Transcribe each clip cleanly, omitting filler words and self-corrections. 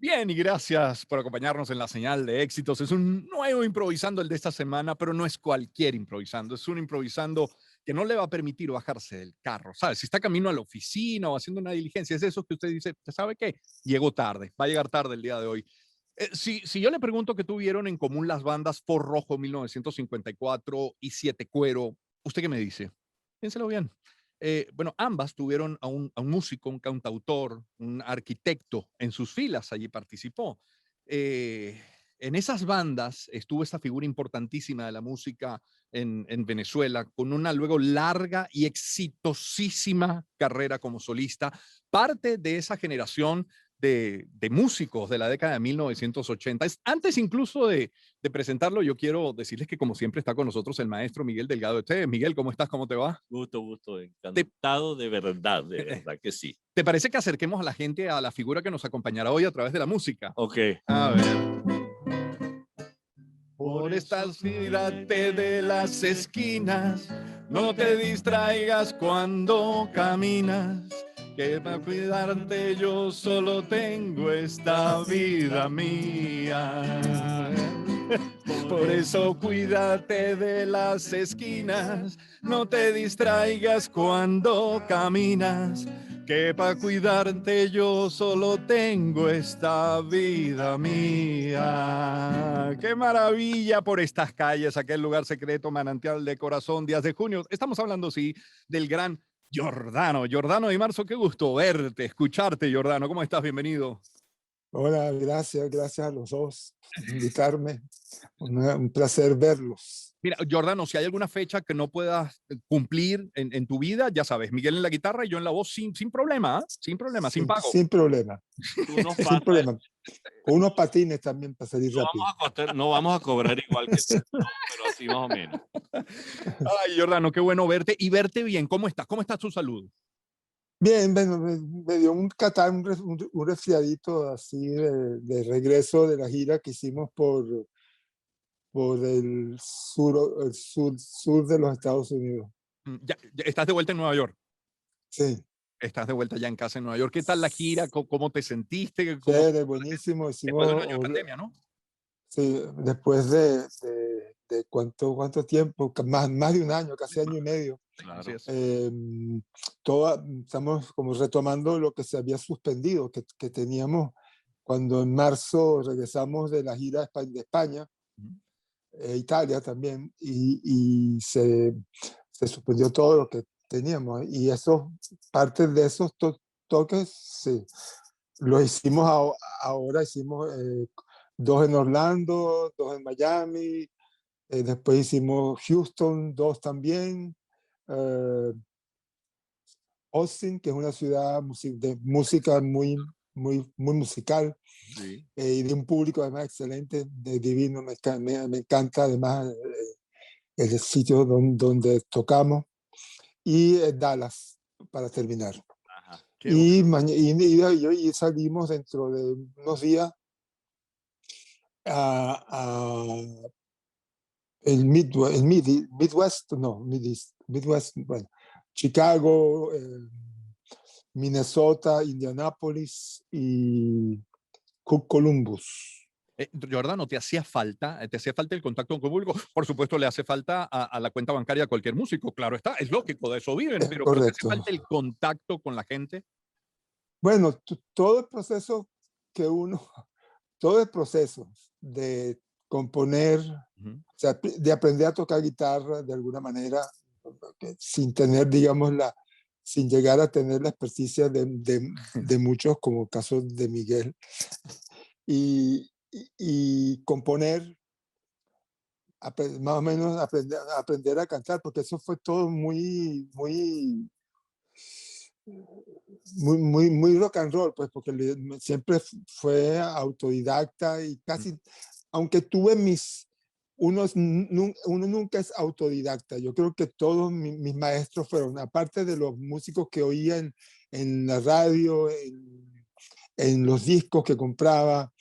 Bien, y gracias por acompañarnos en la señal de éxitos. Es un nuevo improvisando el de esta semana, pero no es cualquier improvisando, es un improvisando que no le va a permitir bajarse del carro, ¿sabes? Si está camino a la oficina o haciendo una diligencia, es eso que usted dice, ¿usted sabe qué? Llegó tarde, va a llegar tarde el día de hoy. Si yo le pregunto qué tuvieron en común las bandas For Rojo 1954 y Siete Cuero, ¿usted qué me dice? Piénselo bien. Bueno, ambas tuvieron a un músico, un cantautor, un arquitecto en sus filas, allí participó. Eh, en esas bandas estuvo esta figura importantísima de la música en Venezuela, con una luego larga y exitosísima carrera como solista, parte de esa generación de músicos de la década de 1980. Antes incluso de presentarlo, yo quiero decirles que como siempre está con nosotros el maestro Miguel Delgado de Tevez. Miguel, ¿cómo estás? ¿Cómo te va? Gusto, gusto, ¿Te, encantado de verdad que sí. te parece que acerquemos a la gente a la figura que nos acompañará hoy a través de la música? Ok. A ver. Por esta ciudad de las esquinas, no te distraigas cuando caminas, que para cuidarte yo solo tengo esta vida mía. Por eso cuídate de las esquinas, no te distraigas cuando caminas, que para cuidarte yo solo tengo esta vida mía. ¡Qué maravilla por estas calles, aquel lugar secreto, manantial de corazón, días de junio! Estamos hablando, sí, del gran Giordano. Giordano Di Marzo, qué gusto verte, escucharte, Giordano. ¿Cómo estás? Bienvenido. Hola, gracias a los dos por invitarme. Un placer verlos. Mira, Giordano, si hay alguna fecha que no puedas cumplir en tu vida, ya sabes, Miguel en la guitarra y yo en la voz sin problema, ¿ah? Sin problema, sin pago. Sin problema, Tú nos sin pasas, problema. Con unos patines también para salir rápido. no vamos a cobrar igual que tú, pero así más o menos. Ay, Giordano, qué bueno verte y verte bien. ¿Cómo estás? ¿Cómo está tu salud? Bien, me dio un catarro, un resfriadito así de regreso de la gira que hicimos por el sur de los Estados Unidos. Ya estás de vuelta en Nueva York. Sí, Estás de vuelta ya en casa en Nueva York. ¿Qué tal la gira? ¿Cómo te sentiste? chévere, buenísimo. Después de un año de pandemia, ¿no? Sí, después de cuánto tiempo, más de un año, casi año y medio. Así es. eh, Estamos como retomando lo que se había suspendido, que teníamos cuando en marzo regresamos de la gira de España, Italia también, y se suspendió todo lo que teníamos. Y eso, parte de esos toques, sí, lo hicimos ahora, hicimos 2 en Orlando, 2 en Miami, después hicimos Houston, 2 también. Austin, que es una ciudad de música muy musical, Sí. y de un público además excelente, divino, me encanta además el sitio donde tocamos, y Dallas para terminar. Ajá. Qué bueno. Y salimos dentro de unos días a Midwest, no, Midwest, bueno, Chicago, Minnesota, Indianápolis y Columbus. Giordano, te hacía falta el contacto con el público. Por supuesto, le hace falta a la cuenta bancaria a cualquier músico, claro está, es lógico, de eso viven, Es pero te hace correcto. falta el contacto con la gente. Bueno, todo el proceso que uno, todo el proceso de componer, Ujú. o sea, de aprender a tocar guitarra de alguna manera, sin tener, digamos, sin llegar a tener la experticia de muchos, como el caso de Miguel, y componer, más o menos aprender a cantar, porque eso fue todo muy rock and roll, pues, porque siempre fue autodidacta y casi, aunque tuve uno nunca es autodidacta. Yo creo que todos mis maestros fueron, aparte de los músicos que oía en la radio, en los discos que compraba,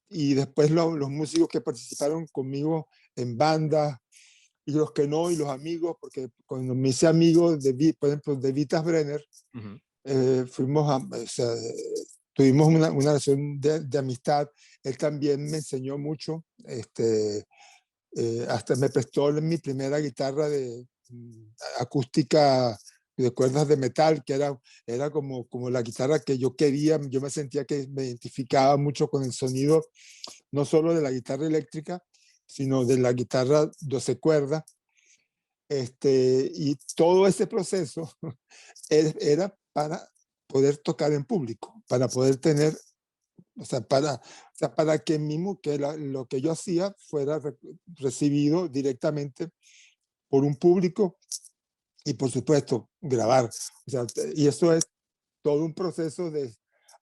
y después los músicos que participaron conmigo en bandas, y los que no, y los amigos, porque cuando me hice amigo, por ejemplo, de Vitas Brenner, Ujú. fuimos o sea, tuvimos una relación de amistad. Él también me enseñó mucho. Hasta me prestó mi primera guitarra acústica de cuerdas de metal, que era como la guitarra que yo quería. Yo me sentía que me identificaba mucho con el sonido, no solo de la guitarra eléctrica, sino de la guitarra 12 cuerdas. Y todo ese proceso era para poder tocar en público, para poder tener, o sea, para que mismo que lo que yo hacía fuera recibido directamente por un público y, por supuesto, grabar. O sea, y eso es todo un proceso de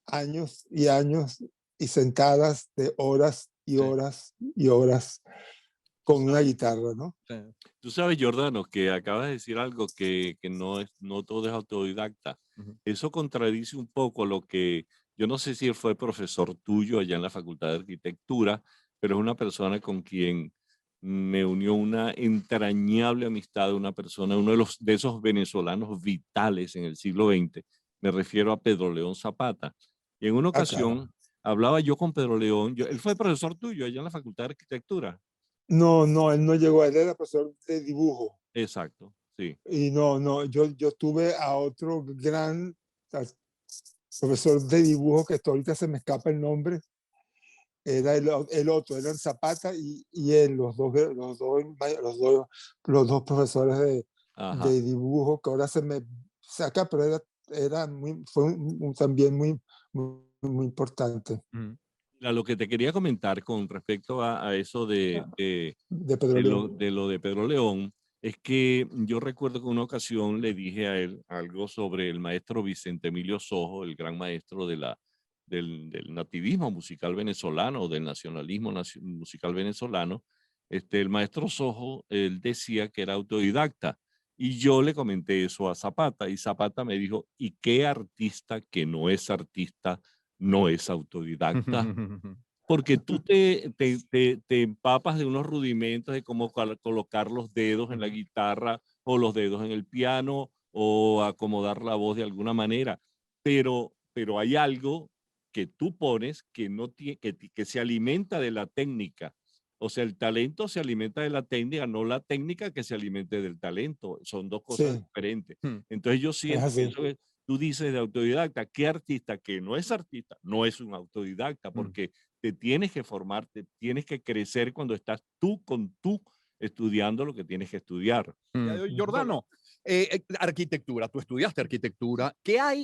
años y años y sentadas de horas y horas y horas con una guitarra, ¿no? Sí. Tú sabes, Giordano, que acabas de decir algo que no todo es autodidacta. Eso contradice un poco lo que, yo no sé si él fue profesor tuyo allá en la Facultad de Arquitectura, pero es una persona con quien me unió una entrañable amistad, una persona, de esos venezolanos vitales en el siglo XX. Me refiero a Pedro León Zapata. Y en una ocasión Claro. hablaba yo con Pedro León, él fue profesor tuyo allá en la Facultad de Arquitectura. No, él no llegó, él era profesor de dibujo. Exacto, sí. Y no, yo tuve a otro gran profesor de dibujo que ahorita se me escapa el nombre. Era el otro, eran Zapata y él, los dos profesores Ajá. de dibujo, que ahora se me saca, pero fue también muy importante. Mira, lo que te quería comentar con respecto a eso De Pedro León. de lo de Pedro León, es que yo recuerdo que una ocasión le dije a él algo sobre el maestro Vicente Emilio Sojo, el gran maestro del nativismo musical venezolano, del nacionalismo musical venezolano. El maestro Sojo, él decía que era autodidacta. Y yo le comenté eso a Zapata y Zapata me dijo, ¿y qué artista que no es artista no es autodidacta? Porque tú te empapas de unos rudimentos de cómo colocar los dedos en la guitarra o los dedos en el piano o acomodar la voz de alguna manera, pero hay algo que tú pones que, no tiene, que se alimenta de la técnica. O sea, el talento se alimenta de la técnica, no la técnica que se alimente del talento. Son dos cosas Sí, diferentes. Entonces yo es siento que así. eso es, tú dices de autodidacta, ¿qué artista que no es artista? No es un autodidacta, Mm. porque te tienes que formar, te tienes que crecer cuando estás tú estudiando lo que tienes que estudiar. Giordano, arquitectura, tú estudiaste arquitectura.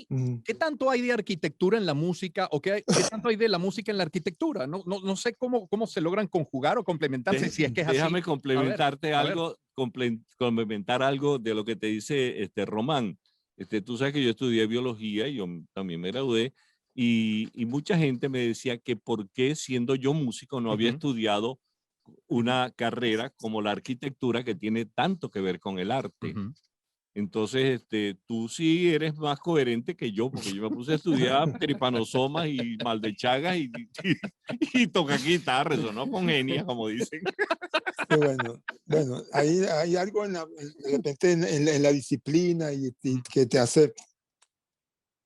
Mm. ¿Qué tanto hay de arquitectura en la música o qué tanto hay de la música en la arquitectura? No sé cómo se logran conjugar o complementarse, si es que es así. Déjame A ver. algo, complementar algo de lo que te dice Román. Tú sabes que yo estudié biología y yo también me gradué y mucha gente me decía que por qué siendo yo músico no había estudiado una carrera como la arquitectura que tiene tanto que ver con el arte. Entonces, tú sí eres más coherente que yo, porque yo me puse a estudiar tripanosomas y mal de Chagas y toca guitarra, eso no congenia, como dicen. Sí, bueno, hay algo de repente en la disciplina y que te hace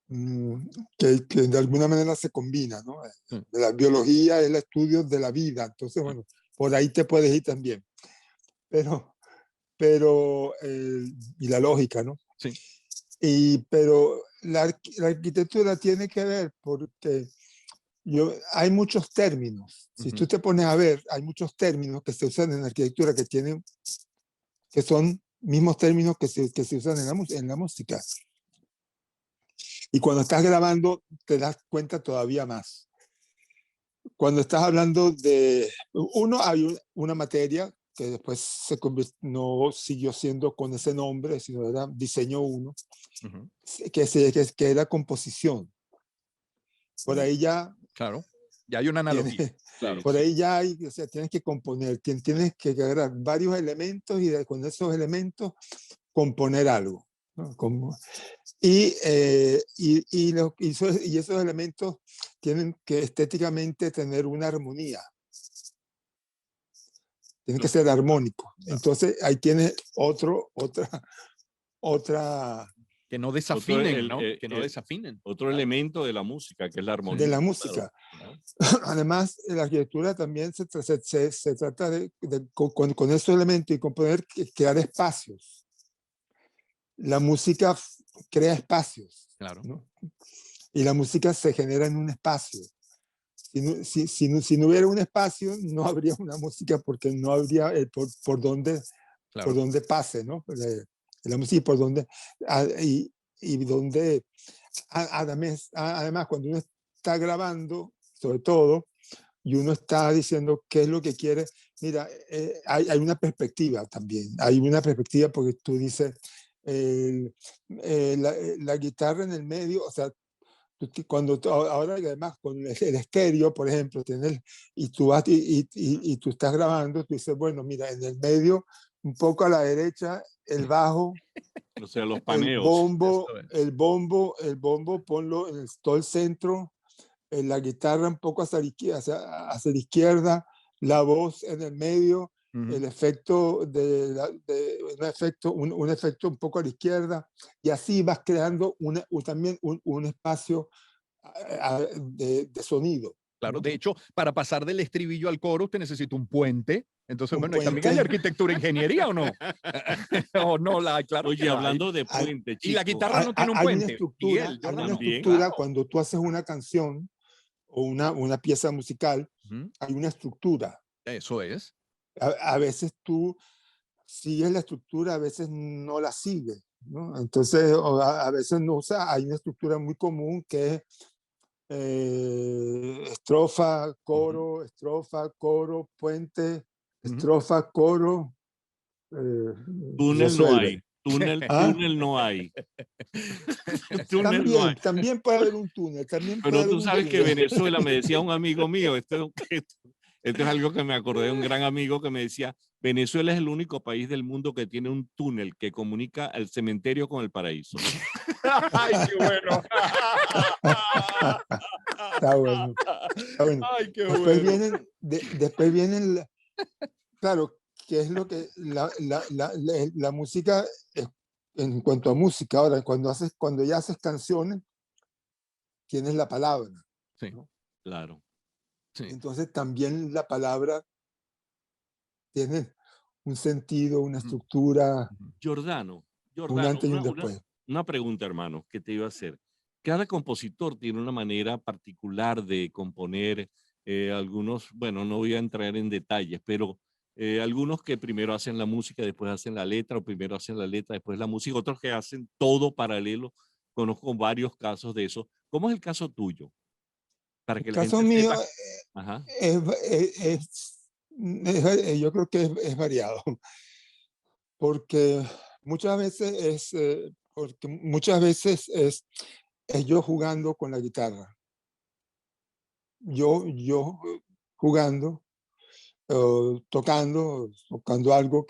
que de alguna manera se combina, ¿no? La biología es el estudio de la vida, entonces, bueno, por ahí te puedes ir también. Pero y la lógica, ¿no? Sí. Pero la arquitectura tiene que ver porque hay muchos términos. Si tú te pones a ver, hay muchos términos que se usan en la arquitectura que son mismos términos que se usan en la música. Y cuando estás grabando, te das cuenta todavía más. Cuando estás hablando hay una materia que después no siguió siendo con ese nombre, sino era diseño 1, que era composición. Por ahí ya... Claro, ya hay una analogía. Claro. Por ahí ya hay, o sea, tienes que componer, tienes que agarrar varios elementos y con esos elementos componer algo, ¿no? Y esos elementos tienen que estéticamente tener una armonía. Tienen que ser armónicos. Entonces ahí tienes otra Que no desafinen, el- ¿no? eh, Que no eh, desafinen. Otro elemento de la música, que es la armonía. de la claro, música. ¿no? Además, la arquitectura también se trata con esos elementos y componer, crear espacios. La música crea espacios, Claro. ¿no? Y la música se genera en un espacio. Si no hubiera un espacio, no habría una música porque no habría por dónde Claro. pase, ¿no? La música y por dónde, y donde, además, cuando uno está grabando, sobre todo, y uno está diciendo qué es lo que quiere, mira, hay una perspectiva también, hay una perspectiva porque tú dices, la guitarra en el medio, o sea, ahora que además con el estéreo, por ejemplo, y tú vas y tú estás grabando, tú dices, bueno, mira, en el medio, un poco a la derecha, el bajo, O sea, los el paneos. bombo, Eso es. el bombo, ponlo en todo el centro, la guitarra un poco hacia la izquierda, la voz en el medio, el efecto un efecto un poco a la izquierda, y así vas creando también un espacio de sonido. Claro, ¿no? de hecho, para pasar del estribillo al coro, usted necesita un puente. Entonces, Un bueno, y también puente. hay arquitectura e ingeniería, ¿o no? O no, claro Oye, que la hay. hablando de Hay- puente, Y la chico, guitarra no tiene un Hay una puente. estructura, Miguel, hay una Jordano. También. estructura Claro. cuando tú haces una canción o una pieza musical, Ujú. hay una estructura. Eso es. A veces tú sigues la estructura, a veces no la sigues, ¿no? Entonces, a veces no usa, hay una estructura muy común que es estrofa, coro, puente, Ujú. estrofa, coro, túnel no hay. resuelve. ¿Ah? Túnel no hay. Túnel no hay. También puede haber un túnel, también puede Pero haber tú un sabes que túnel. Venezuela, me decía un amigo mío, esto es algo que me acordé de un gran amigo que me decía, Venezuela es el único país del mundo que tiene un túnel que comunica el cementerio con el paraíso. Ay, qué bueno. Está bueno, está bueno. Ay, qué Después bueno. después vienen, claro, que es lo que la música, en cuanto a música, ahora, cuando ya haces canciones, tienes la palabra. Sí, ¿no? Claro. sí. Entonces también la palabra tiene un sentido, una Ujú, estructura, ujú. Jordano, un Jordano, antes y un después. una pregunta, hermano, que te iba a hacer. Cada compositor tiene una manera particular de componer. Algunos, bueno, no voy a entrar en detalles, pero algunos que primero hacen la música, después hacen la letra, o primero hacen la letra, después la música, otros que hacen todo paralelo. Conozco varios casos de eso. ¿Cómo es el caso tuyo? Para El que la caso gente mío sepa. Ajá. yo creo que es variado, porque muchas veces es yo jugando con la guitarra, yo jugando, tocando algo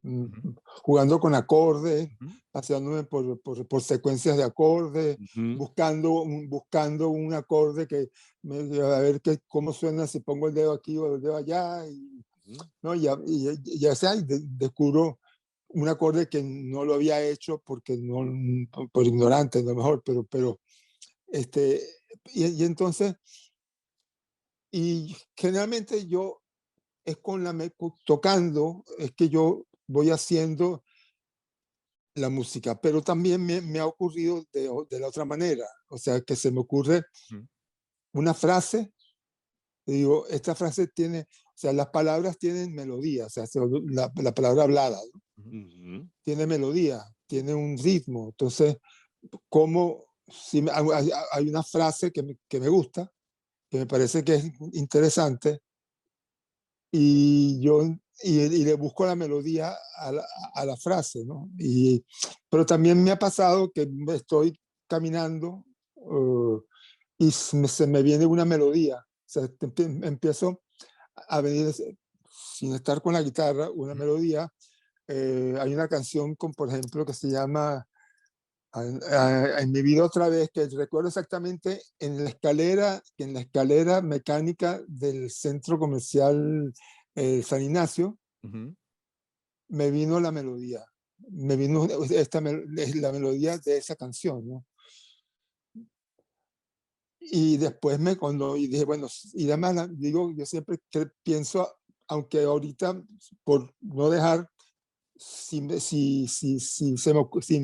Ujú, jugando con acordes, ujú. paseándome por secuencias de acordes, Ujú. buscando un acorde a ver cómo suena si pongo el dedo aquí o el dedo allá, Ujú. ¿no? Ya sea, descubro un acorde que no lo había hecho porque no, por ignorante, a lo mejor, pero este, entonces, y generalmente yo es tocando, es que yo voy haciendo la música, pero también me ha ocurrido de la otra manera, o sea, que se me ocurre Ujú. una frase, y digo, esta frase tiene, o sea, las palabras tienen melodía, o sea, la palabra hablada, ¿no? Ujú. Ujú. Tiene melodía, tiene un ritmo, entonces, como si hay una frase que me gusta, que me parece que es interesante, y yo y le busco la melodía a la frase, ¿no? Pero también me ha pasado que estoy caminando y se me viene una melodía, o sea, empiezo a venir sin estar con la guitarra, una Ujú. melodía. Hay una canción, por ejemplo, que se llama En mi vida otra vez, que recuerdo exactamente en la escalera mecánica del centro comercial San Ignacio, Ujú. me vino la melodía. me vino la melodía de esa canción, ¿no? Y después y dije, bueno, y además digo, yo siempre pienso, aunque ahorita por no dejar, si me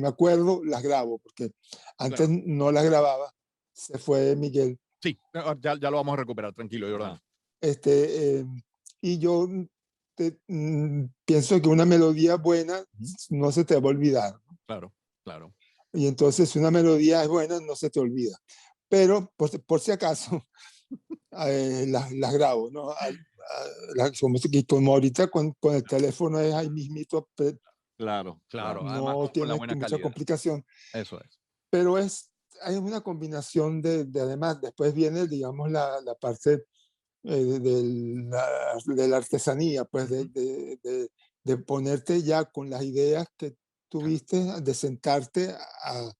acuerdo, las grabo, porque antes Claro. no las grababa. Se fue Miguel. Sí, ya lo vamos a recuperar, tranquilo, Jordán. Ajá. Y yo pienso que una melodía buena no se te va a olvidar. Claro, claro. Y entonces una melodía es buena, no se te olvida. Pero por si acaso, las grabo, ¿no? Como ahorita con el teléfono es ahí mismito, Claro, Claro, claro. además no con la tiene buena mucha calidad. complicación. Eso es. Pero hay una combinación además, después viene, digamos, la parte de la artesanía, pues de ponerte ya con las ideas que tuviste, de sentarte A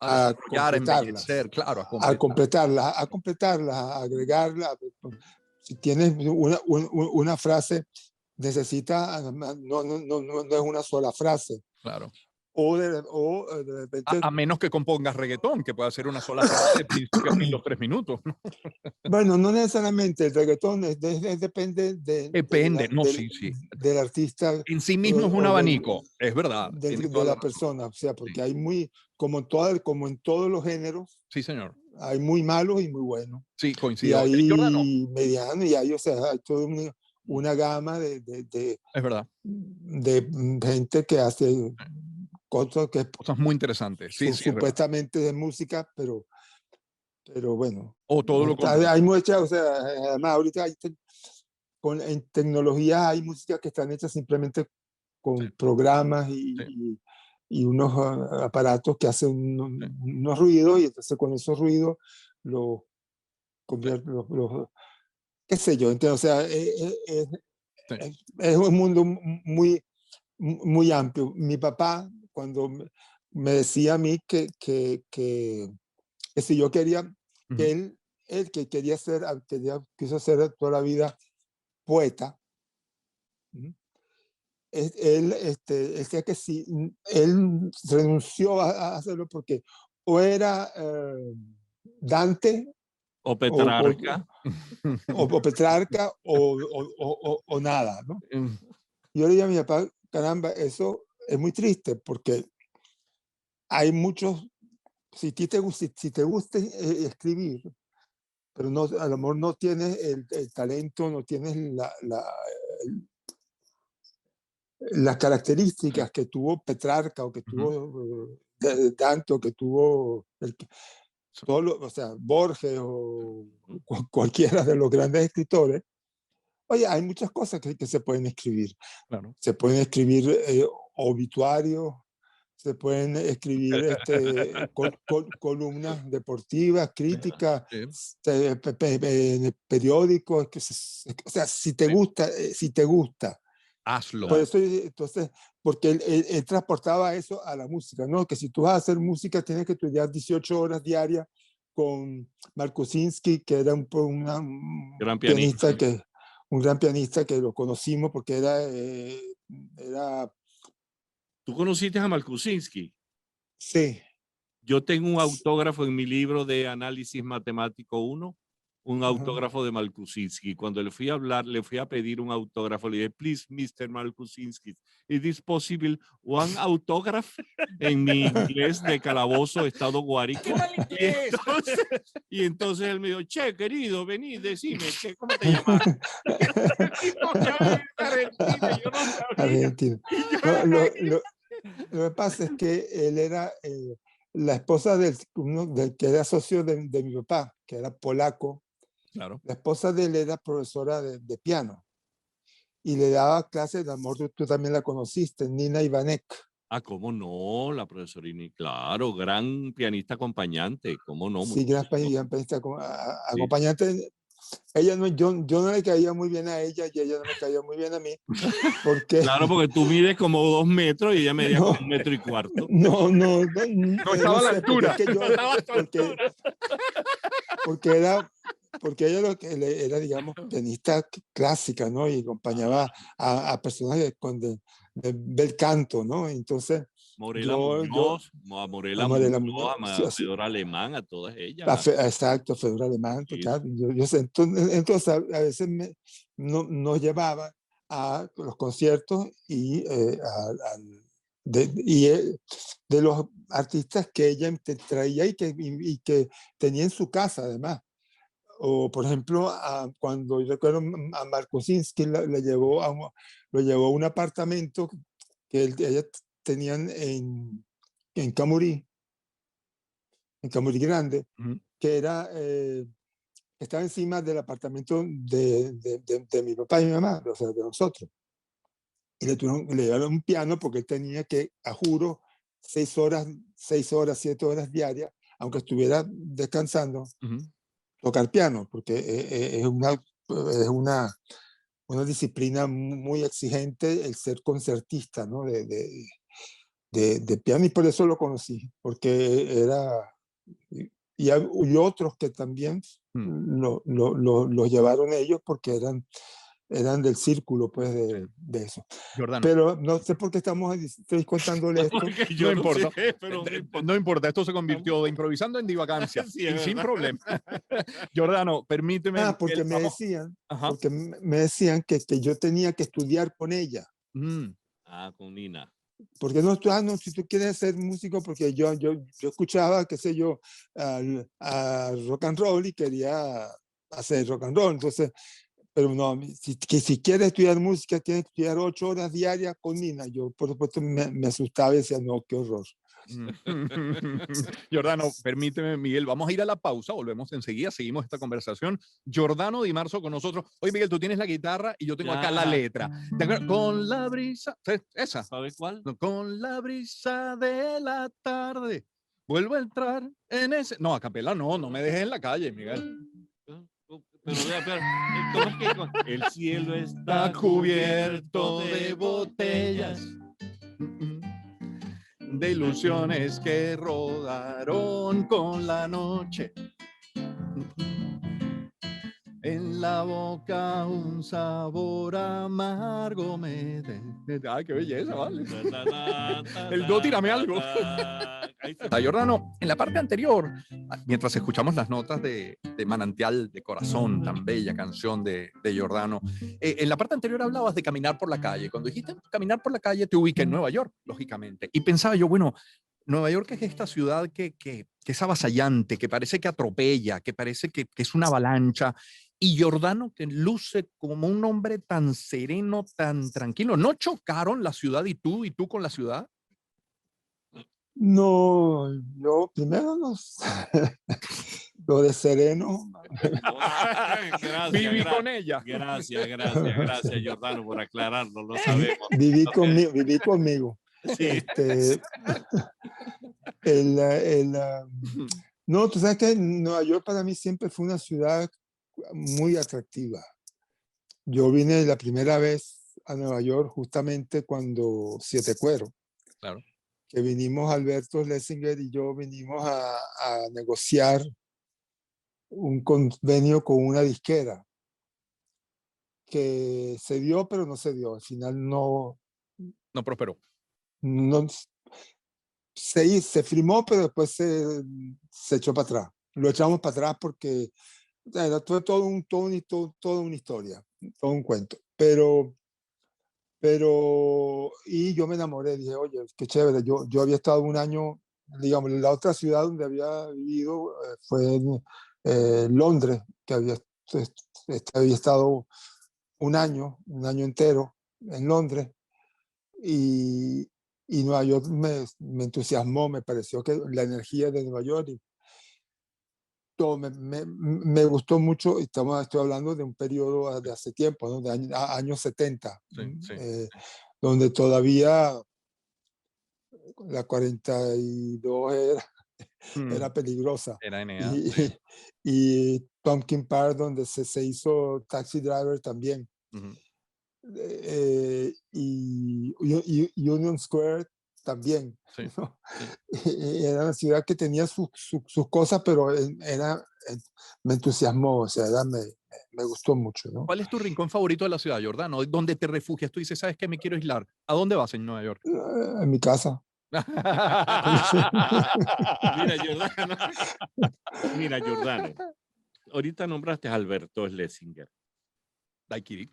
a desarrollar, a completarlas, embellecer, claro, a a completar. completarlas, a completarlas, a agregarlas. Si tienes una frase, necesita, no es una sola frase. Claro. O de repente, A menos que compongas reggaetón, que pueda ser una sola frase de principio a fin los 3 minutos, ¿no? bueno, no necesariamente el reggaetón, depende Depende, no, sí, sí. del artista En sí mismo es un o abanico, es verdad, tiene de toda la la razón. persona, o sea, Sí, porque hay como en todos los géneros, sí, señor. hay muy malos y muy buenos, Sí, y coincido. Jordano, hay mediano, y hay, o sea, hay toda una gama es verdad. de gente que hace cosas que Cosas muy interesantes. Sí, sí, es verdad. supuestamente de música, pero bueno, O todo lo contrario. hay muchas, o sea, además ahorita en tecnología hay música que están hechas simplemente Sí, con programas sí, y unos aparatos que hacen sí, unos ruidos, y entonces con esos ruidos lo sí, convierte, qué sé yo, entonces, o sea, sí. es un mundo muy amplio. Mi papá, cuando me decía a mí que si yo quería, Ujú. que él que quiso ser toda la vida poeta. ¿Mm? Él decía que si él renunció a hacerlo porque o era Dante O o, Petrarca. o Petrarca o nada, ¿no? Mm, Yo le dije a mi papá, caramba, eso es muy triste porque hay muchos, si te gusta escribir, pero no, a lo mejor no tienes el talento, no tienes las características que tuvo Petrarca o que ujú. tuvo Dante o que tuvo o sea, Borges o cualquiera de los grandes escritores. Oye, hay muchas cosas que se pueden escribir. Claro. Se pueden escribir obituarios, se pueden escribir columnas deportivas, críticas, Sí, periódicos. O sea, sí. si te gusta. Por Hazlo. Claro. eso, entonces, porque él transportaba eso a la música, ¿no? Que si tú vas a hacer música, tienes que estudiar 18 horas diarias con Markusinski, que era Gran pianista. un gran pianista que lo conocimos porque era ¿Tú conociste a Markusinski? sí. Yo tengo un autógrafo en mi libro de análisis matemático 1, un Ajá. autógrafo de Markusinski. Cuando le fui a hablar, le fui a pedir un autógrafo, le dije, please, Mr. Markusinski, is it possible one autograph? En mi inglés de calabozo, estado Guárico. Y entonces él me dijo, che, querido, vení, decime, ¿cómo te llamas? El tipo que habla en Argentina, yo no sabía. Argentina. Y yo No, era aquí. lo que pasa es que él era la esposa del que era socio de mi papá, que era polaco. Claro. La esposa de él era profesora de piano y le daba clases, a lo mejor tú también la conociste, Nina Ivanek. Ah, ¿cómo no? La profesora Ini, claro, gran pianista acompañante, ¿cómo no? Sí, gran, Muchísimo. gran pianista, Sí. acompañante. Ella no, yo no le caía muy bien a ella y ella no me caía muy bien a mí, porque Claro, porque tú mides como 2 metros y ella medía como no, 1,25 metros. No estaba no a la sé, porque es altura. que No estaba a tu porque, altura. porque era, porque ella era, digamos, pianista clásica, ¿no? Y acompañaba a personas bel canto, ¿no? Entonces, Morela yo, Muñoz, a Morela Morela Muñoz, sí, a Fedor Alemán, a todas ellas. exacto, Fedor Alemán, Sí, claro, yo sé, entonces a veces nos llevaba a los conciertos y, de los artistas que ella traía y que tenía en su casa además. O, por ejemplo, cuando yo recuerdo a Markosinski lo llevó a un apartamento que ellas tenían en Camurí Grande, que estaba encima del apartamento de mi papá y mi mamá, o sea, de nosotros. Y le llevaron un piano porque él tenía que, a juro, 6 horas, 7 horas diarias, aunque estuviera descansando, tocar piano, porque es una disciplina muy exigente el ser concertista, ¿no? De piano, y por eso lo conocí, porque y otros que también los llevaron ellos porque eran del círculo, pues, de eso. Jordano. Pero no sé por qué estoy contándole esto. No importa, pero no importa, esto se convirtió de improvisando en divagancia Sí, y sin problema. Jordano, permíteme. Porque me decían que yo tenía que estudiar con ella. Con Nina. Porque no, si tú quieres ser músico, porque yo escuchaba, qué sé yo, a rock and roll y quería hacer rock and roll. Entonces, pero no, si quieres estudiar música, tienes que estudiar 8 horas diarias con Nina. Yo, por supuesto, me asustaba y decía, no, qué horror. Jordano, permíteme, Miguel, vamos a ir a la pausa, volvemos enseguida, seguimos esta conversación. Jordano Di Marzo con nosotros. Oye, Miguel, tú tienes la guitarra y yo tengo acá la letra. Con la brisa, esa. ¿Sabes cuál? Con la brisa de la tarde, vuelvo a entrar en ese. No, a capela no me dejes en la calle, Miguel. Pero vea, ¿cómo es que el cielo está cubierto de botellas de ilusiones que rodaron con la noche? En la boca un sabor amargo me ¡Ay, qué belleza, vale! El do, tírame algo. Jordano, en la parte anterior, mientras escuchamos las notas de Manantial de Corazón, tan bella canción de Jordano, en la parte anterior hablabas de caminar por la calle. Cuando dijiste caminar por la calle, te ubiqué en Nueva York, lógicamente. Y pensaba yo, bueno, Nueva York es esta ciudad que es avasallante, que parece que atropella, que parece que es una avalancha. Y Jordano, que luce como un hombre tan sereno, tan tranquilo. ¿No chocaron la ciudad y tú con la ciudad? No, yo primero no sé. Lo de sereno. Viví con ella. Gracias, Jordano, por aclararlo, lo sabemos. Viví conmigo. Sí. No, tú sabes que Nueva York para mí siempre fue una ciudad muy atractiva. Yo vine la primera vez a Nueva York justamente cuando Siete Cuero. Claro. Que vinimos Alberto Schlesinger y yo vinimos a negociar un convenio con una disquera que se dio, pero no se dio. Al final no prosperó. No, se firmó, pero después se echó para atrás. Lo echamos para atrás porque era toda una historia, todo un cuento. Y yo me enamoré, dije, oye, qué chévere. Yo había estado un año, digamos, la otra ciudad donde había vivido fue en Londres, que había estado un año entero en Londres. Y Nueva York me entusiasmó, me pareció que la energía de Nueva York y todo me gustó mucho. Estoy hablando de un periodo de hace tiempo, ¿no? De años 70, sí. Donde todavía la 42 era peligrosa. Era NA. Y Pumpkin Park, donde se hizo Taxi Driver también. Y Union Square también. Sí, ¿no? sí. Era una ciudad que tenía sus cosas, pero me entusiasmó, o sea, me gustó mucho, ¿no? ¿Cuál es tu rincón favorito de la ciudad, Giordano? ¿Dónde te refugias? Tú dices, ¿sabes qué? Me quiero aislar. ¿A dónde vas en Nueva York? En mi casa. Mira, Giordano. Mira, Giordano. Ahorita nombraste a Alberto Schlesinger. Daiquiri.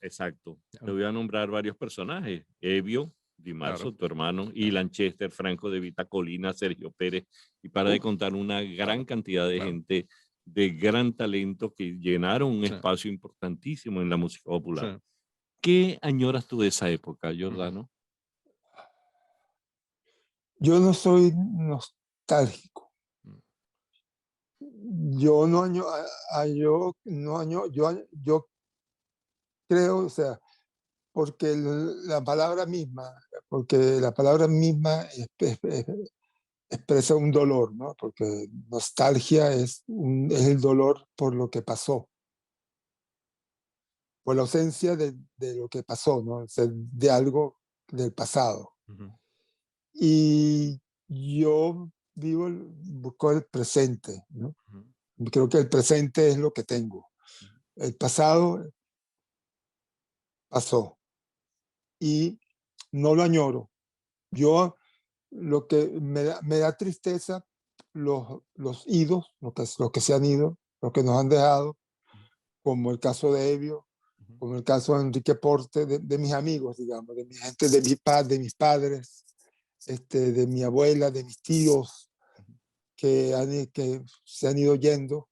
Exacto. Te voy a nombrar varios personajes. Evio, Di Marzo, Claro. tu hermano, y Lanchester, Franco de Vita Colina, Sergio Pérez, y para de contar una gran cantidad de Claro. gente de gran talento que llenaron un Sí. espacio importantísimo en la música popular. Sí. ¿Qué añoras tú de esa época, Giordano? Yo no soy nostálgico. Yo no año, yo creo, o sea, porque la palabra misma expresa un dolor, ¿no? Porque nostalgia es el dolor por lo que pasó, por la ausencia de lo que pasó, ¿no? O sea, de algo del pasado. Y yo busco el presente, ¿no? Creo que el presente es lo que tengo. El pasado pasó y no lo añoro. Yo lo que me da tristeza, los idos, los que se han ido, los que nos han dejado, como el caso de Evio, como el caso de Enrique Porte, de mis amigos, digamos, de mi gente, de mis padres, de mi abuela, de mis tíos, que se han ido yendo.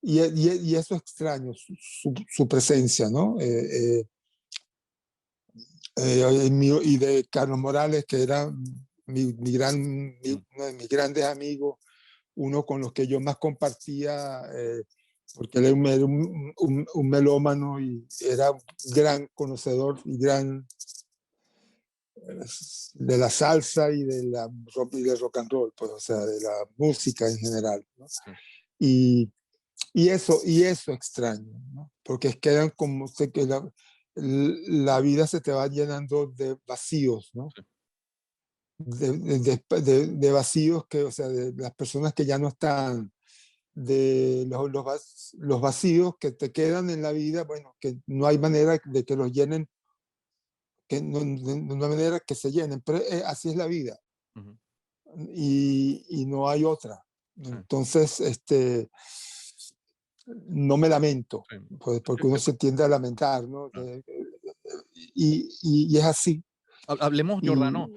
Y eso extraño, su presencia, ¿no? Y de Carlos Morales, que era uno de mis grandes amigos, uno con los que yo más compartía, porque él era un melómano y era un gran conocedor y gran de la salsa y del rock and roll, pues, o sea, de la música en general, ¿no? Y eso extraño, ¿no? Porque quedan como que la vida se te va llenando de vacíos, ¿no? De vacíos que, o sea, de las personas que ya no están, de los vacíos que te quedan en la vida, bueno, que no hay manera de que los llenen, que no hay manera que se llenen, pero así es la vida. Y no hay otra. Entonces, no me lamento, pues, porque uno se tiende a lamentar, ¿no? Y es así. Hablemos, Giordano,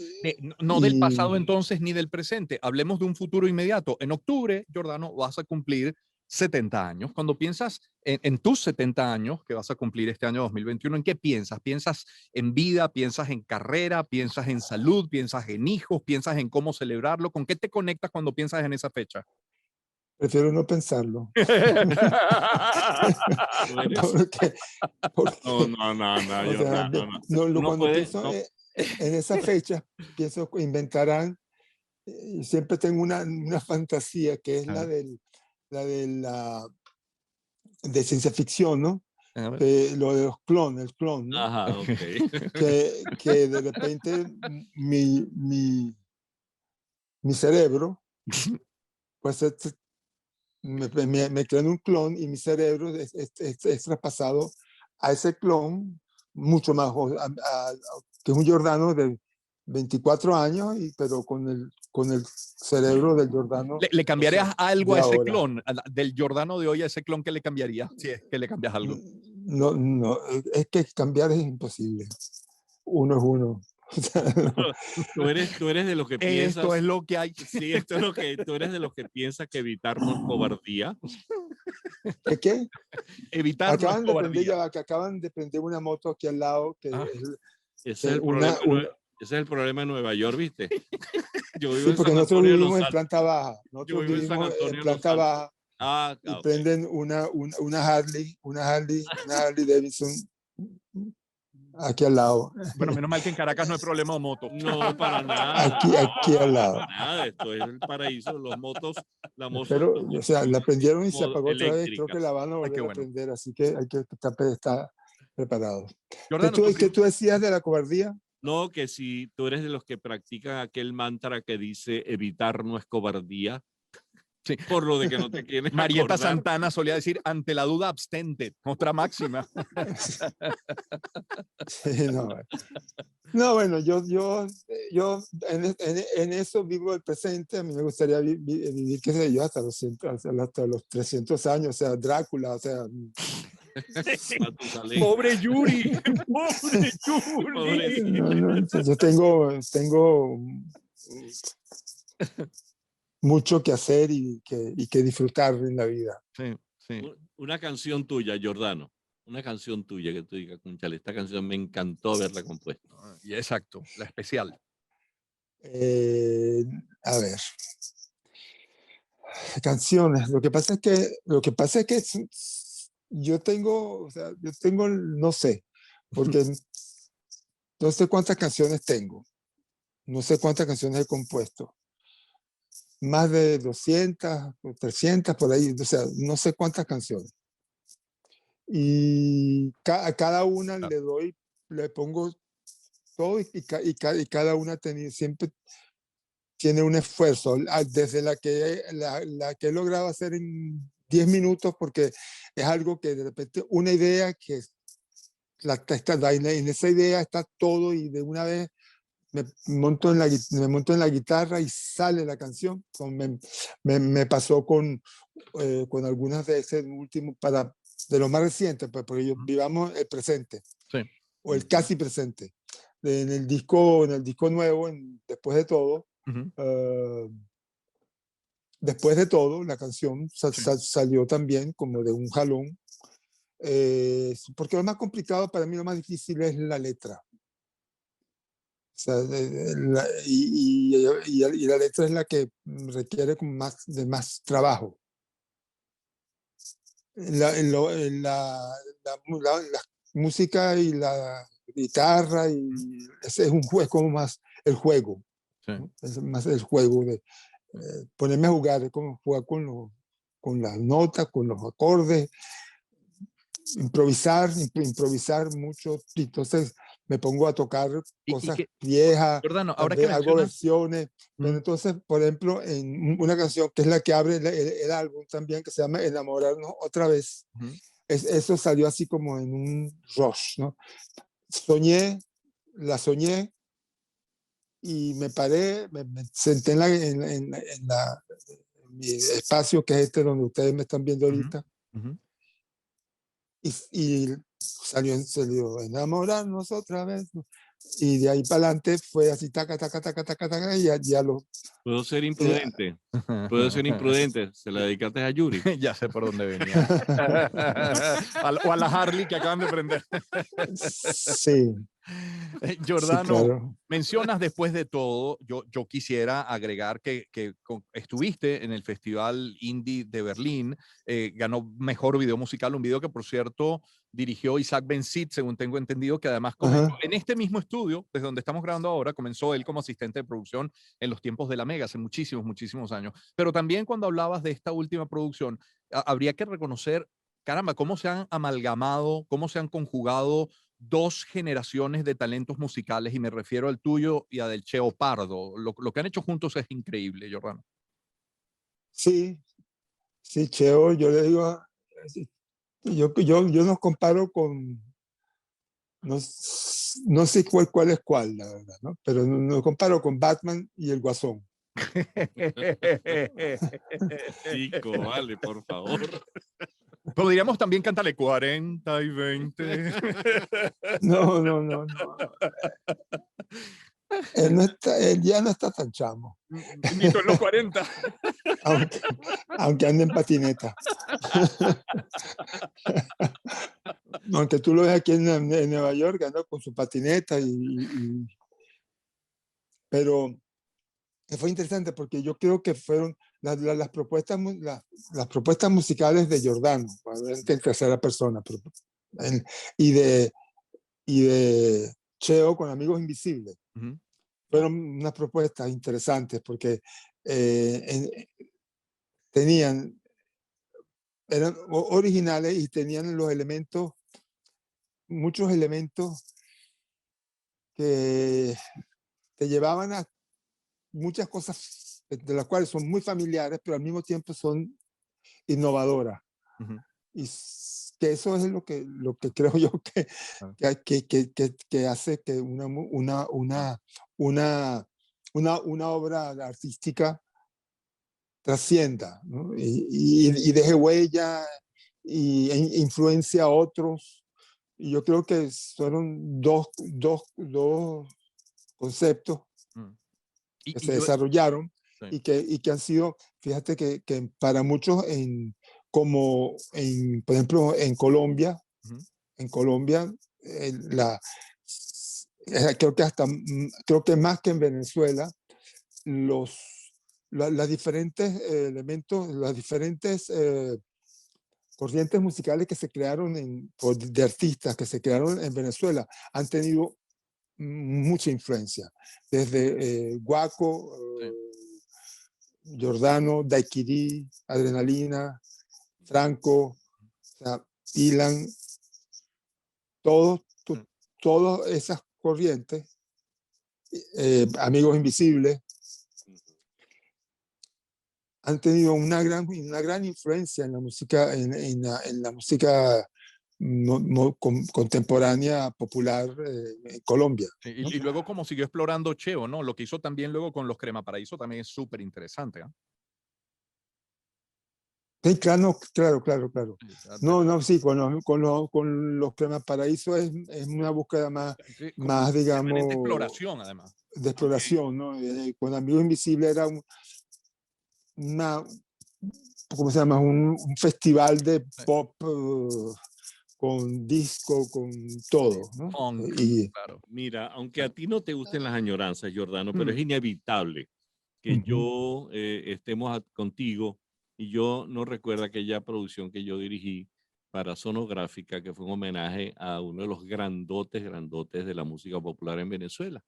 no del pasado entonces ni del presente, hablemos de un futuro inmediato. En octubre, Giordano, vas a cumplir 70 años. Cuando piensas en tus 70 años que vas a cumplir este año 2021, ¿en qué piensas? ¿Piensas en vida? ¿Piensas en carrera? ¿Piensas en salud? ¿Piensas en hijos? ¿Piensas en cómo celebrarlo? ¿Con qué te conectas cuando piensas en esa fecha? Prefiero no pensarlo. Porque, no, o sea, cuando pienso en esa fecha, pienso que inventarán, y siempre tengo una fantasía que es la de ciencia ficción, ¿no? Lo de los clones, el clon, ¿no? Ajá, okay. que de repente mi cerebro, pues me crean un clon y mi cerebro es traspasado a ese clon mucho más que es un Giordano de 24 años, pero con el cerebro del Giordano. ¿Le cambiarías algo a ese ahora. clon, del Giordano de hoy a ese clon? ¿Qué le cambiaría? Si es que le cambias algo. No, es que cambiar es imposible. Uno es uno. Tú eres de los que piensas. Esto es lo que hay. Sí, esto es lo que tú eres de los que piensas que evitar no es cobardía. ¿Qué? Evitar acaban no es de prender, cobardía. que acaban de prender una moto aquí al lado que ese es el problema de Nueva York, ¿viste? Yo vivo sí, en porque San nosotros Antonio de vivimos los en Altos. planta baja. Nosotros Yo vivo en San vivimos Antonio en de los planta Altos. baja. Y Okay. prenden una Harley Davidson aquí al lado. Bueno, menos mal que en Caracas no hay problema de moto. No, para nada. Aquí al lado. Para nada, esto es el paraíso. La moto. Pero, o sea, la prendieron y se apagó otra vez. Eléctricas. Creo que la van a volver a prender, así que hay que estar preparados. Giordano, ¿Qué tú decías de la cobardía? No, que si tú eres de los que practican aquel mantra que dice evitar no es cobardía. Sí. Por lo de que no te quieres Marieta acordar. Santana solía decir, ante la duda, abstente. Otra máxima. Sí, no. No, bueno, yo en eso vivo el presente. A mí me gustaría vivir, qué sé yo, hasta los 300 años, o sea, Drácula, o sea, Matusalén. Pobre Yuri. Pobre Pobre. Yuri. yo tengo mucho que hacer y que disfrutar en la vida. Sí, sí. Una canción tuya, Giordano. Una canción tuya que tú digas, cónchale, esta canción me encantó haberla compuesto. Y exacto, la especial. Eh, a ver, canciones. Lo que pasa es que yo tengo, o sea, no sé, porque no sé cuántas canciones tengo, no sé cuántas canciones he compuesto, más de 200 o 300 por ahí, o sea, no sé cuántas canciones. Y a cada una le pongo todo y cada una siempre tiene un esfuerzo, desde la que he logrado hacer en 10 minutos, porque es algo que de repente una idea que en esa idea está todo y de una vez me monto en la guitarra y sale la canción. Me pasó con algunas de ese último, de lo más reciente, pues, porque vivamos el presente, Sí. o el casi presente. En el disco nuevo, después de todo, Uh-huh. después de todo, la canción Sí. salió también como de un jalón, porque lo más complicado para mí, lo más difícil es la letra. O sea, y la letra es la que requiere de más trabajo. La música y la guitarra es un juego, como más el juego. Sí. ¿No? Es más el juego de ponerme a jugar, es como jugar con las notas, con los acordes, improvisar mucho. Entonces me pongo a tocar cosas viejas, Jordano, tal ahora que vez hago mencionas, versiones, pero entonces, por ejemplo, en una canción que es la que abre el álbum también, que se llama Enamorarnos otra vez, eso salió así como en un rush, ¿no? La soñé y me paré, me senté en mi espacio, que es este donde ustedes me están viendo ahorita, y salió enamorarnos otra vez, ¿no? Y de ahí para adelante fue así, taca, taca, taca, taca, taca, y ya lo... Puedo ser imprudente. Puedo ser imprudente. Se la dedicaste a Yuri. Ya sé por dónde venía. O a la Harley que acaban de prender. Sí. Jordano, sí, claro. mencionas después de todo, yo quisiera agregar que estuviste en el Festival Indie de Berlín, ganó Mejor Video Musical, un video que por cierto dirigió Isaac Ben-Sid, según tengo entendido, que además comenzó en este mismo estudio, desde donde estamos grabando ahora, comenzó él como asistente de producción en los tiempos de la Mega, hace muchísimos, muchísimos años. Pero también cuando hablabas de esta última producción, habría que reconocer, caramba, cómo se han amalgamado, cómo se han conjugado dos generaciones de talentos musicales, y me refiero al tuyo y a del Cheo Pardo. Lo que han hecho juntos es increíble, Jordano. Sí, sí, Cheo, yo le digo, yo nos comparo con, no sé cuál es cuál, la verdad, ¿no? Pero nos comparo con Batman y el Guasón. Chico, vale, por favor. Podríamos también cantarle 40 y 20. No. Él ya no está tan chamo. Ni tú en los 40. Aunque ande en patineta. Aunque tú lo ves aquí en Nueva York, anda con su patineta pero fue interesante porque yo creo que fueron las propuestas musicales de Giordano, obviamente en tercera persona, y de Cheo con Amigos Invisibles. Fueron unas propuestas interesantes porque eran originales y tenían muchos elementos que te llevaban a muchas cosas de las cuales son muy familiares, pero al mismo tiempo son innovadoras. Ujú. Y que eso es lo que creo yo Ah. que hace que una obra artística trascienda, ¿no? Y deje huella e influencia a otros. Y yo creo que fueron dos conceptos Mm. que Y se yo, desarrollaron sí. y que han sido, fíjate que para muchos, por ejemplo, Ujú. en Colombia, la, creo que creo que más que en Venezuela, los, las diferentes elementos, las diferentes corrientes musicales que se crearon de artistas que se crearon en Venezuela han tenido mucha influencia, desde Guaco, Sí. Giordano, Daiquiri, Adrenalina, Franco, o sea, Dylan, todos, Mm. todas esas corrientes, Amigos Invisibles, han tenido una gran influencia en la música, en la música contemporánea popular en Colombia, Sí, ¿no? y luego como siguió explorando Cheo, ¿no? Lo que hizo también luego con los Crema Paraíso también es súper interesante, ¿ah? Sí, claro, claro, claro, claro. Sí, o sea, No, no, sí, con los Cremas Paraíso es una búsqueda más, sí, con más, permanente digamos, exploración, además. de exploración, ¿no? Con Amigos Invisibles era una, ¿cómo se llama? Un festival de Sí, pop con disco, con sí, todo, ¿no? funk, Y, claro. Mira, aunque a ti no te gusten las añoranzas, Giordano, pero es mm, inevitable que ujú. yo estemos contigo y yo no recuerdo aquella producción que yo dirigí para Sonográfica, que fue un homenaje a uno de los grandotes de la música popular en Venezuela.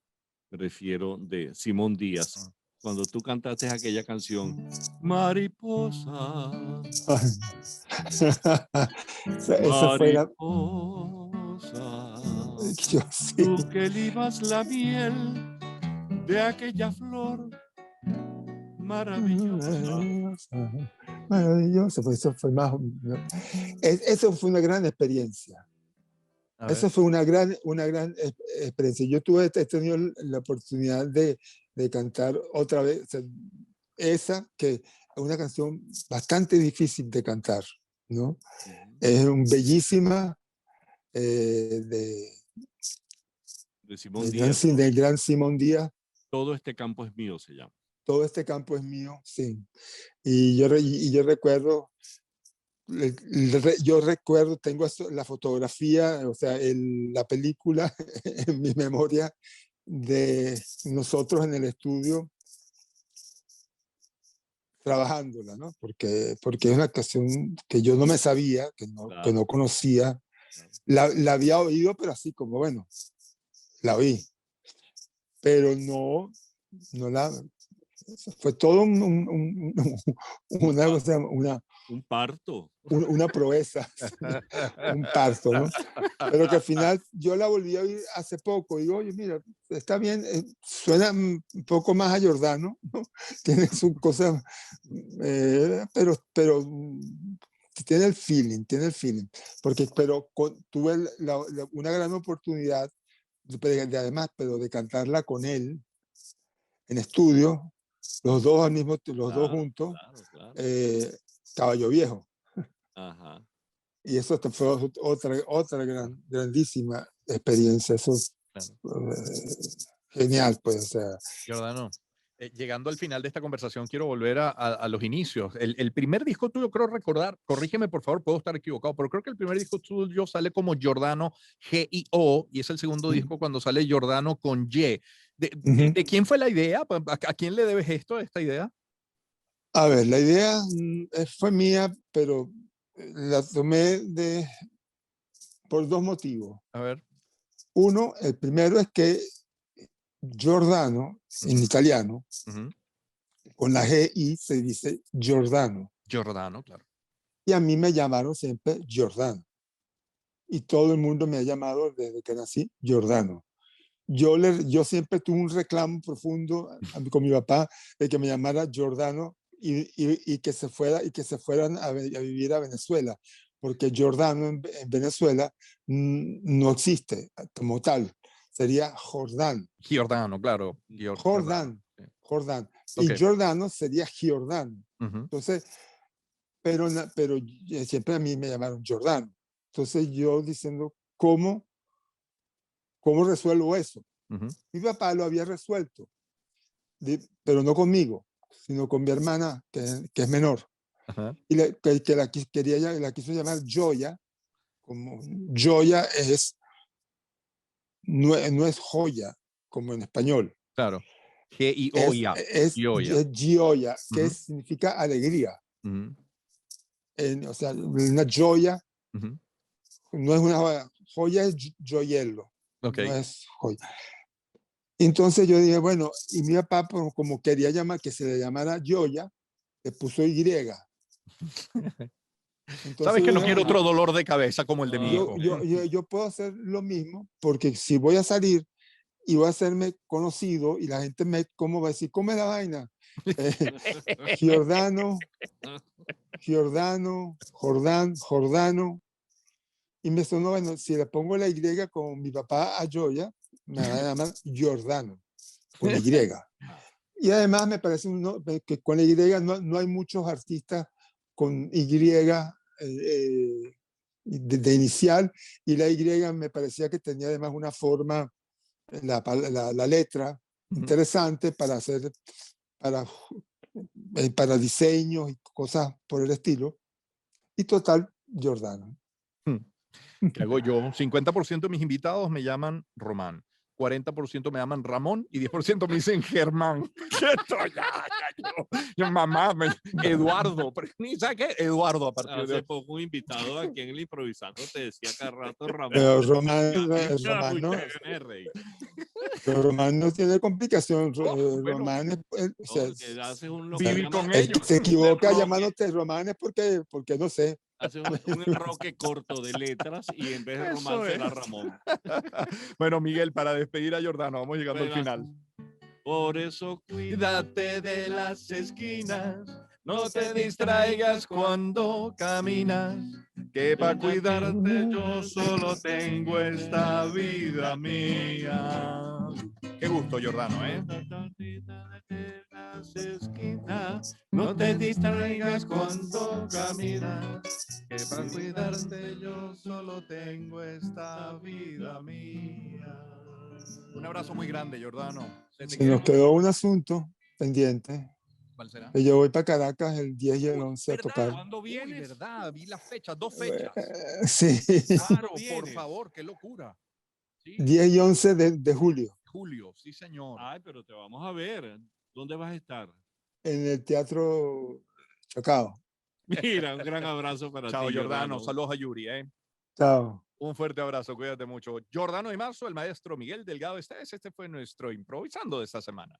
Me refiero de Simón Díaz. Mm. Cuando tú cantaste aquella canción, Mariposa, Esa fue la... Mariposa, Yo sí. tú que libas la miel de aquella flor maravillosa. Maravilloso, pues eso fue más... Eso fue una gran experiencia. A ver. Eso fue una gran experiencia. Yo he tenido la oportunidad de cantar otra vez, o sea, esa que es una canción bastante difícil de cantar, ¿no? Ujú. Es bellísima, de, De Simón Díaz, del gran Simón Díaz. todo este campo es mío, se llama. Todo este campo es mío, sí. Y yo recuerdo, yo recuerdo, tengo la fotografía, o sea, la película en mi memoria de nosotros en el estudio trabajándola, ¿no? Porque es una canción que yo no me sabía, que Claro, no conocía. claro. La había oído, pero así como, bueno, la oí, pero no la... Fue todo una, Pa- o sea, Un parto. una proeza, un parto, ¿no? Pero que al final yo la volví a oír hace poco y digo, oye, mira, está bien, suena un poco más a Giordano, ¿no? Tiene sus cosas, pero tiene el feeling, porque, pero tuve una gran oportunidad, además, pero de cantarla con él en estudio, los dos Claro, juntos, claro, claro. eh, Caballo Viejo. Ajá. Y eso fue otra grandísima experiencia. Eso es Claro. genial, pues, o sea. Giordano, llegando al final de esta conversación, quiero volver a los inicios. El primer disco tuyo, creo recordar, corrígeme por favor, puedo estar equivocado, pero creo que el primer disco tuyo sale como Giordano G-I-O y es el segundo disco cuando sale Giordano con Y. Ujú. De quién fue la idea? ¿A quién le debes esto, esta idea? A ver, la idea fue mía, pero la tomé por dos motivos. A ver. Uno, el primero es que Giordano, en Ujú, italiano, ujú. con la G-I se dice Giordano. Giordano, claro. Y a mí me llamaron siempre Giordano. Y todo el mundo me ha llamado desde que nací Giordano. yo siempre tuve un reclamo profundo con mi papá de que me llamara Giordano y que se fueran a vivir a Venezuela, porque Giordano en Venezuela no existe como tal, sería Jordán. Giordano, claro. Jordán, Sí. Jordán. Ok. Y Giordano sería Giordano. Ujú. Entonces, pero siempre a mí me llamaron Giordano. Entonces yo diciendo, ¿cómo resuelvo eso? Ujú. Mi papá lo había resuelto, pero no conmigo, sino con mi hermana, que es menor. Ajá. Y que la quiso llamar Joya, como Joya no es joya, como en español. Claro. Es, G-I-O-Ya. Gioia. Gioia, que Ujú. significa alegría. Ujú. O sea, una joya Ujú. no es una joya, joya es joyelo, Ok. no es joya. Entonces yo dije, bueno, y mi papá, como quería que se le llamara Joya, le puso Y. Sabes Entonces que yo no dije, quiero bueno, otro dolor de cabeza como el de mi hijo. yo puedo hacer lo mismo, porque si voy a salir y voy a hacerme conocido y la gente ¿cómo va a decir? ¿Cómo es la vaina? Giordano, Jordano. Y me sonó, bueno, si le pongo la Y con mi papá a Joya, me van a llamar Giordano, con Y. Y además me parece que con la Y no hay muchos artistas con Y de inicial, y la Y me parecía que tenía además una forma, la letra, Ujú. interesante para, para diseños y cosas por el estilo. Y total, Giordano. ¿Qué hago yo? 50% de mis invitados me llaman Román, 40% me llaman Ramón y 10% me dicen Germán. Esto yo, mamá, Eduardo, pero ni sabes qué, Eduardo a partir de Hace hoy. poco un invitado aquí en el improvisando te decía cada rato Ramón. Pero Román, Y a mí me Román no, viene rey. pero Román no tiene complicación. Bueno, Román o sea, Porque haces un lo que viví llama con el que ellos. se equivoca enroque, llamándote Román es porque no sé. haces un enroque corto de letras y en vez de Román Eso es. será Ramón. Bueno, Miguel, para despedir a Giordano, vamos llegando al Verás. final. Por eso Cuídate de las esquinas, no te distraigas cuando caminas, que para cuidarte yo solo tengo esta vida mía. Qué gusto, Giordano, ¿eh? de las esquinas, No te distraigas cuando caminas, que para cuidarte yo solo tengo esta vida mía. Un abrazo muy grande, Giordano. Se te Se quiere nos mucho. quedó un asunto pendiente. ¿Cuál será? Que yo voy para Caracas el 10 y el 11 a ¿Verdad? tocar. ¿Cuándo Uy, vienes? verdad, vi las fechas, 2 fechas. Sí, Claro, por vienes? favor, qué locura. Sí, 10 y 11 de julio julio, sí, señor. Ay, pero te vamos a ver. ¿Dónde vas a estar? en el Teatro Chacao. Mira, un gran abrazo para Chao, ti, Giordano. Giordano. Saludos a Yuri, ¿eh? Chao. Un fuerte abrazo, cuídate mucho. Giordano y Marzo, el maestro Miguel Delgado Estés. Este fue nuestro improvisando de esta semana.